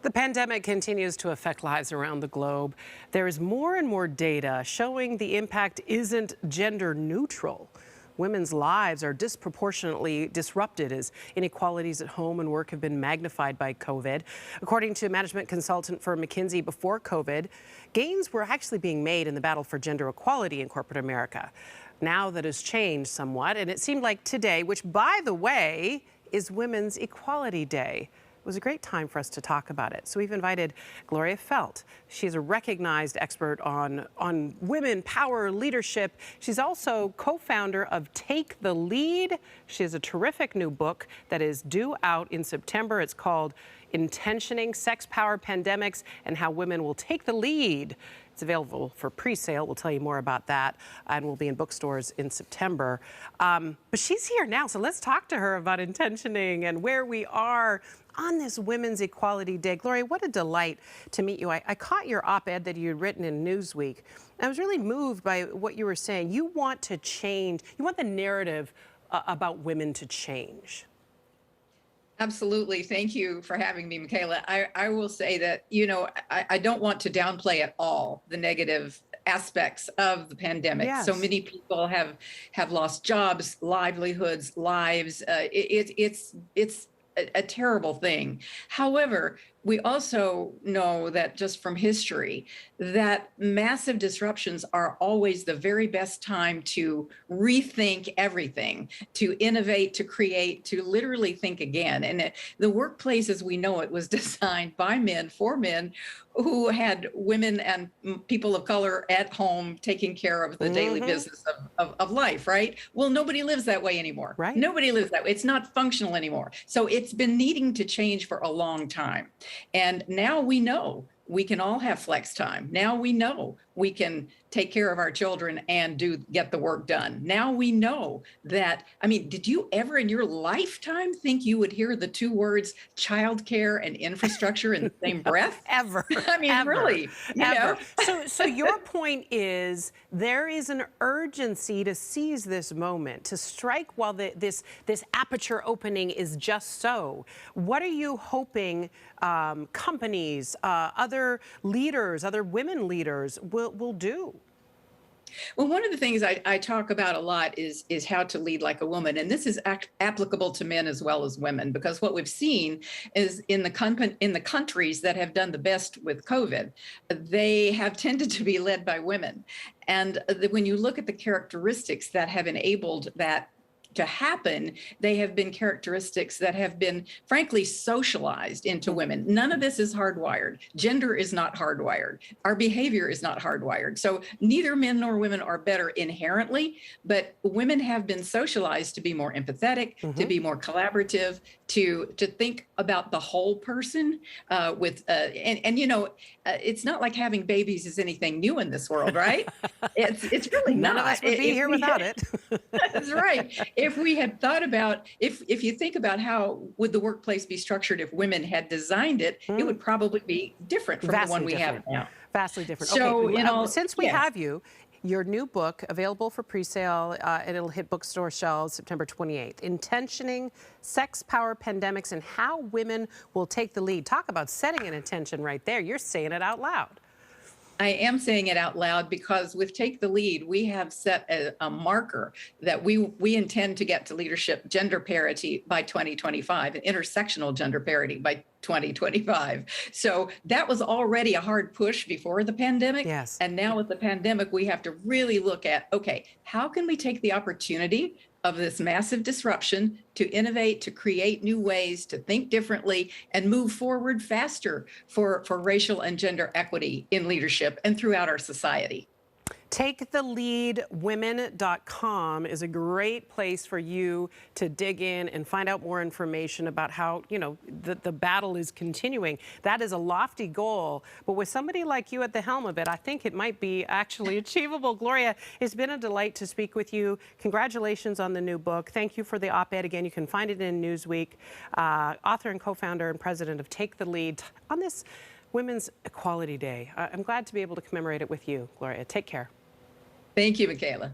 The pandemic continues to affect lives around the globe. There is more and more data showing the impact isn't gender neutral. Women's lives are disproportionately disrupted as inequalities at home and work have been magnified by COVID. According to management consultant for McKinsey, before COVID, gains were actually being made in the battle for gender equality in corporate America. Now that has changed somewhat, and it seemed like today, which by the way is Women's Equality Day, it was a great time for us to talk about it. So we've invited Gloria Feldt. She's a recognized expert on women, power, leadership. She's also co-founder of Take the Lead. She has a terrific new book that is due out in September. It's called Intentioning Sex, Power, Pandemics, and How Women Will Take the Lead. It's available for pre-sale. We'll tell you more about that, and will be in bookstores in September. But she's here now, so let's talk to her about intentioning and where we are on this Women's Equality Day. Gloria, what a delight to meet you. I caught your op-ed that you had written in Newsweek. I was really moved by what you were saying. You want to change, you want the narrative about women to change. Absolutely. Thank you for having me, Michaela. I will say that, I don't want to downplay at all the negative aspects of the pandemic. Yes. So many people have lost jobs, livelihoods, lives. It's a terrible thing. However, we also know that just from history that massive disruptions are always the very best time to rethink everything, to innovate, to create, to literally think again. And the workplace as we know it was designed by men for men who had women and people of color at home taking care of the daily business of life, right? Well, nobody lives that way anymore. Right. Nobody lives that way. It's not functional anymore. So it's been needing to change for a long time. And now we know we can all have flex time. Now we know we can take care of our children and get the work done. Now we know that, did you ever in your lifetime think you would hear the two words childcare and infrastructure in the same breath? Ever. Ever. Really, ever. So your point is there is an urgency to seize this moment, to strike while this aperture opening is just so. What are you hoping companies, other leaders, other women leaders will do? Well, one of the things I talk about a lot is how to lead like a woman. And this is applicable to men as well as women, because what we've seen is in the countries that have done the best with COVID, they have tended to be led by women. And when you look at the characteristics that have enabled that to happen, they have been characteristics that have been, frankly, socialized into women. None of this is hardwired. Gender is not hardwired. Our behavior is not hardwired. So neither men nor women are better inherently, but women have been socialized to be more empathetic, to be more collaborative, to think about the whole person it's not like having babies is anything new in this world, right? It's really None not. of us would be here without it. That's right. If we had thought about, if you think about how would the workplace be structured if women had designed it, it would probably be different from the one we have now. Vastly different. So, okay, since we have you, your new book, available for pre-sale, and it'll hit bookstore shelves September 28th. Intentioning Sex, Power, Pandemics, and How Women Will Take the Lead. Talk about setting an intention right there. You're saying it out loud. I am saying it out loud because with Take the Lead, we have set a marker that we intend to get to leadership gender parity by 2025, and intersectional gender parity by 2025. So that was already a hard push before the pandemic. Yes. And now with the pandemic, we have to really look at, okay, how can we take the opportunity of this massive disruption to innovate, to create new ways, to think differently, and move forward faster for racial and gender equity in leadership and throughout our society. TakeTheLeadWomen.com is a great place for you to dig in and find out more information about how, the battle is continuing. That is a lofty goal, but with somebody like you at the helm of it, I think it might be actually achievable. Gloria, it's been a delight to speak with you. Congratulations on the new book. Thank you for the op-ed. Again, you can find it in Newsweek. Author and co-founder and president of Take the Lead on this Women's Equality Day. I'm glad to be able to commemorate it with you, Gloria. Take care. Thank you, Michaela.